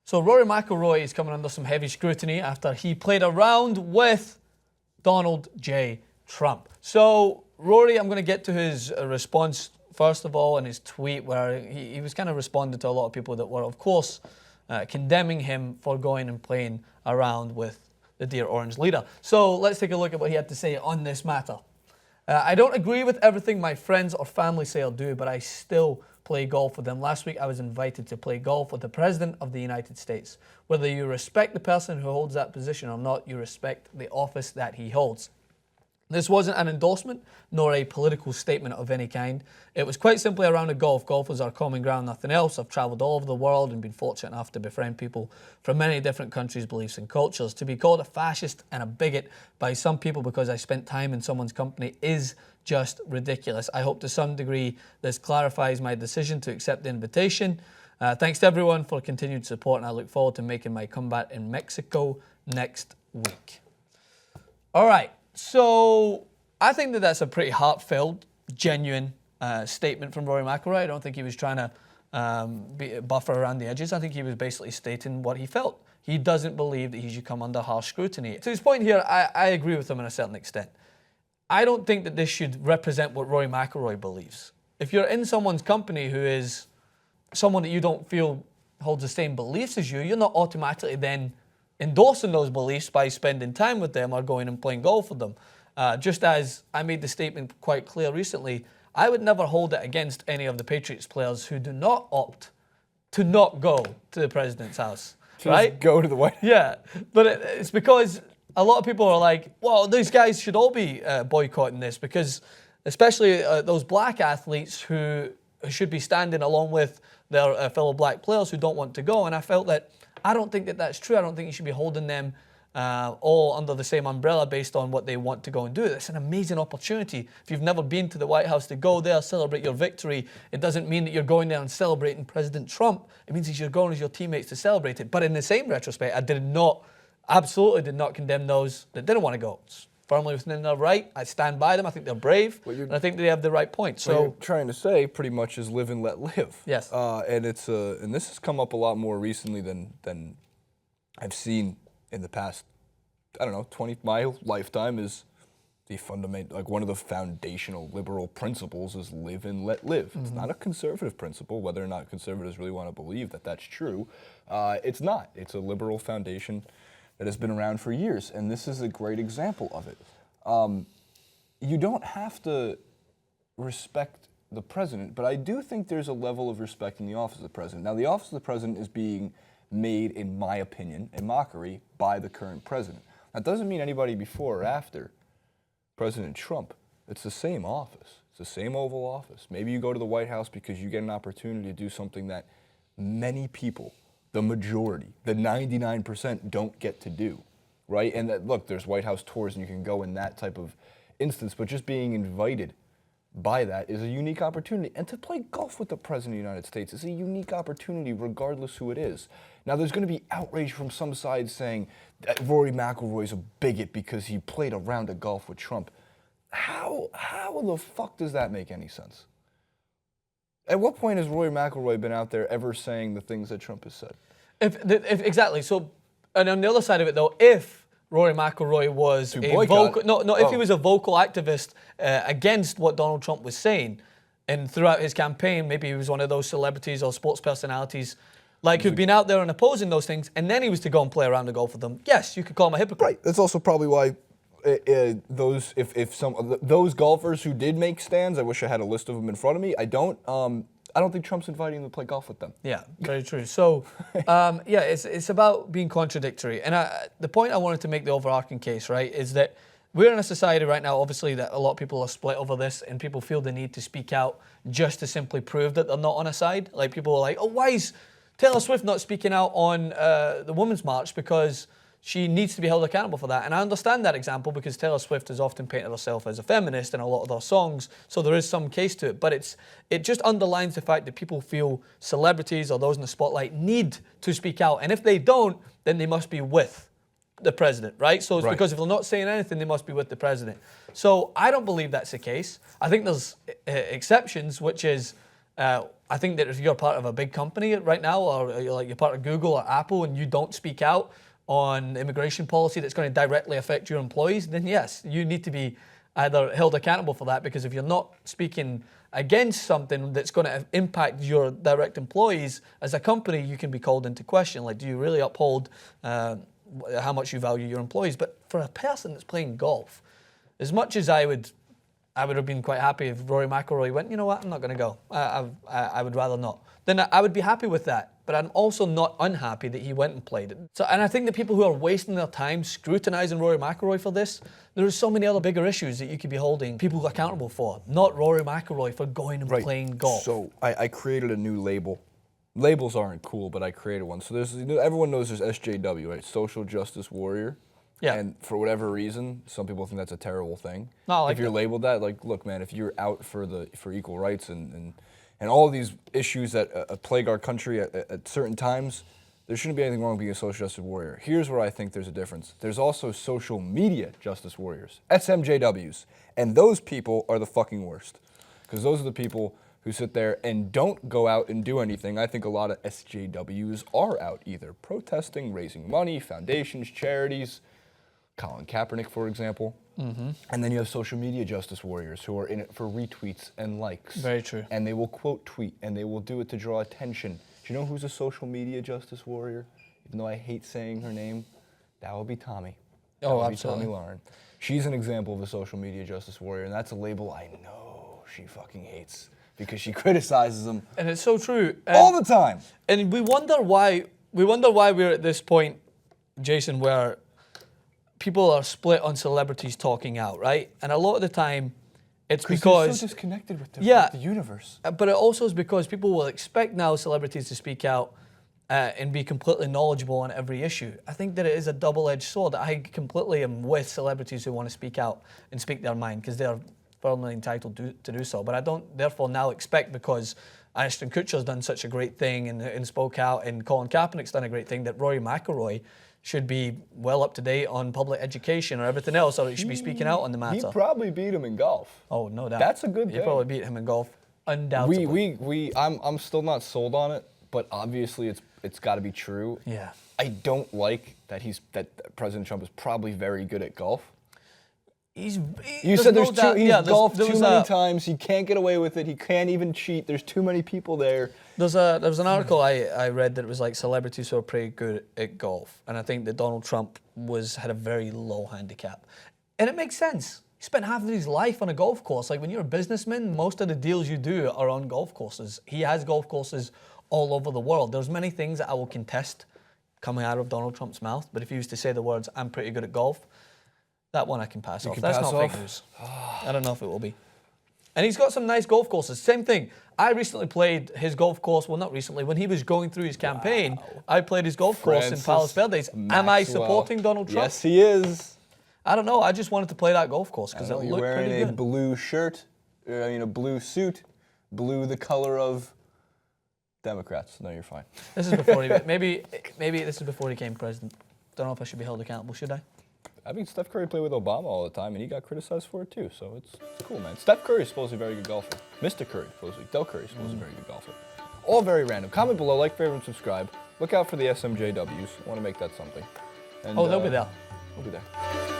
So Rory McIlroy is coming under some heavy scrutiny after he played around with Donald J. Trump. So Rory, I'm going to get to his response first of all in his tweet where he was kind of responding to a lot of people that were, of course, condemning him for going and playing around with the Dear Orange leader. So let's take a look at what he had to say on this matter. I don't agree with everything my friends or family say or do, but I still play golf with them. Last week I was invited to play golf with the President of the United States. Whether you respect the person who holds that position or not, you respect the office that he holds. This wasn't an endorsement, nor a political statement of any kind. It was quite simply around a golf. Golf was our common ground, nothing else. I've travelled all over the world and been fortunate enough to befriend people from many different countries, beliefs and cultures. To be called a fascist and a bigot by some people because I spent time in someone's company is just ridiculous. I hope to some degree this clarifies my decision to accept the invitation. Thanks to everyone for continued support, and I look forward to making my comeback in Mexico next week. All right. So I think that that's a pretty heartfelt, genuine statement from Rory McIlroy. I don't think he was trying to buffer around the edges. I think he was basically stating what he felt. He doesn't believe that he should come under harsh scrutiny. To his point here, I agree with him in a certain extent. I don't think that this should represent what Rory McIlroy believes. If you're in someone's company who is someone that you don't feel holds the same beliefs as you, you're not automatically then endorsing those beliefs by spending time with them or going and playing golf with them. Just as I made the statement quite clear recently, I would never hold it against any of the Patriots players who do not opt to not go to the president's house. Right? Go to the White House. Yeah, but it's because a lot of people are like, well, these guys should all be boycotting this because especially those black athletes who should be standing along with their fellow black players who don't want to go. And I felt that I don't think that that's true. I don't think you should be holding them all under the same umbrella based on what they want to go and do. It's an amazing opportunity. If you've never been to the White House, to go there, celebrate your victory. It doesn't mean that you're going there and celebrating President Trump. It means that you're going as your teammates to celebrate it. But in the same retrospect, I absolutely did not condemn those that didn't want to go. It's firmly within their right. I stand by them. I think they're brave. And I think they have the right point. So what you're trying to say pretty much is live and let live. Yes. And it's and this has come up a lot more recently than I've seen in the past, I don't know, my lifetime is the fundamental, like one of the foundational liberal principles is live and let live. Mm-hmm. It's not a conservative principle, whether or not conservatives really want to believe that that's true. It's not. It's a liberal foundation that has been around for years, and this is a great example of it. You don't have to respect the president, but I do think there's a level of respect in the office of the president. Now, the office of the president is being made, in my opinion, a mockery by the current president. That doesn't mean anybody before or after President Trump. It's the same office. It's the same Oval Office. Maybe you go to the White House because you get an opportunity to do something that many people, the majority, the 99% don't get to do, right? And that, look, there's White House tours and you can go in that type of instance, but just being invited by that is a unique opportunity. And to play golf with the President of the United States is a unique opportunity regardless who it is. Now, there's going to be outrage from some sides saying that Rory McIlroy is a bigot because he played a round of golf with Trump. How the fuck does that make any sense? At what point has Rory McIlroy been out there ever saying the things that Trump has said? If exactly. So, and on the other side of it, though, if Rory McIlroy was if he was a vocal activist against what Donald Trump was saying, and throughout his campaign, maybe he was one of those celebrities or sports personalities, like who've been out there and opposing those things, and then he was to go and play around the golf with them. Yes, you could call him a hypocrite. Right. That's also probably why those golfers who did make stands, I wish I had a list of them in front of me. I don't think Trump's inviting them to play golf with them. Yeah, very true. So, it's about being contradictory. And the point I wanted to make, the overarching case, right, is that we're in a society right now, obviously, that a lot of people are split over this, and people feel the need to speak out just to simply prove that they're not on a side. Like, people are like, oh, why is Taylor Swift not speaking out on the Women's March? Because she needs to be held accountable for that. And I understand that example because Taylor Swift has often painted herself as a feminist in a lot of her songs, so there is some case to it. But it just underlines the fact that people feel celebrities or those in the spotlight need to speak out. And if they don't, then they must be with the president, right? So it's because if they're not saying anything, they must be with the president. So I don't believe that's the case. I think there's exceptions, which is I think that if you're part of a big company right now, or you're part of Google or Apple, and you don't speak out on immigration policy that's going to directly affect your employees, then yes, you need to be either held accountable for that, because if you're not speaking against something that's going to impact your direct employees, as a company, you can be called into question. Like, do you really uphold how much you value your employees? But for a person that's playing golf, as much as I would have been quite happy if Rory McIlroy went, you know what, I'm not going to go. I would rather not. Then I would be happy with that. But I'm also not unhappy that he went and played it. So, and I think the people who are wasting their time scrutinising Rory McIlroy for this, there are so many other bigger issues that you could be holding people accountable for, not Rory McIlroy for going and playing golf. So I created a new label. Labels aren't cool, but I created one. So everyone knows there's SJW, right? Social Justice Warrior. Yeah. And for whatever reason, some people think that's a terrible thing. No, I like if you're labeled that, like, look, man, if you're out for equal rights and all these issues that plague our country at certain times, there shouldn't be anything wrong with being a social justice warrior. Here's where I think there's a difference. There's also social media justice warriors, SMJWs, and those people are the fucking worst, because those are the people who sit there and don't go out and do anything. I think a lot of SJWs are out either protesting, raising money, foundations, charities, Colin Kaepernick, for example. Mm-hmm. And then you have social media justice warriors who are in it for retweets and likes. Very true. And they will quote tweet, and they will do it to draw attention. Do you know who's a social media justice warrior? Even though I hate saying her name, that would be Tommy. That would absolutely. be Tommy Lauren. She's an example of a social media justice warrior, and that's a label I know she fucking hates, because she criticizes them. And it's so true. All the time. And we wonder why we're at this point, Jason, where people are split on celebrities talking out, right? And a lot of the time, it's because they're so disconnected with the universe. But it also is because people will expect now celebrities to speak out and be completely knowledgeable on every issue. I think that it is a double-edged sword. I completely am with celebrities who want to speak out and speak their mind, because they're firmly entitled to do so. But I don't therefore now expect, because Ashton Kutcher's done such a great thing and spoke out, and Colin Kaepernick's done a great thing, that Rory McIlroy should be well up to date on public education or everything else, or he should be speaking out on the matter. He probably beat him in golf. Oh, no doubt. That's a good thing. He probably beat him in golf, undoubtedly. I'm still not sold on it, but obviously it's got to be true. Yeah. I don't like that President Trump is probably very good at golf. You said he's golfed too many times. He can't get away with it. He can't even cheat. There's too many people there. There was an article I read that it was like celebrities who are pretty good at golf, and I think that Donald Trump had a very low handicap, and it makes sense. He spent half of his life on a golf course. Like, when you're a businessman, most of the deals you do are on golf courses. He has golf courses all over the world. There's many things that I will contest coming out of Donald Trump's mouth, but if he was to say the words, "I'm pretty good at golf," that one I can pass off. That's not fake news. I don't know if it will be. And he's got some nice golf courses. Same thing. I recently played his golf course. Well, not recently. When he was going through his campaign, I played his golf course in Palos Verdes. Maxwell. Am I supporting Donald Trump? Yes, he is. I don't know. I just wanted to play that golf course because it looked pretty good. You're wearing a blue shirt, a blue suit, blue the color of Democrats. No, you're fine. This is before he maybe this is before he became president. Don't know if I should be held accountable. Should I? I mean, Steph Curry played with Obama all the time, and he got criticized for it too. So it's cool, man. Steph Curry is supposed to be a very good golfer. Mr. Curry, supposedly. Del Curry is supposed to be a very good golfer. All very random. Comment below, like, favorite, and subscribe. Look out for the SMJWs. I want to make that something. And, they'll be there. We'll be there.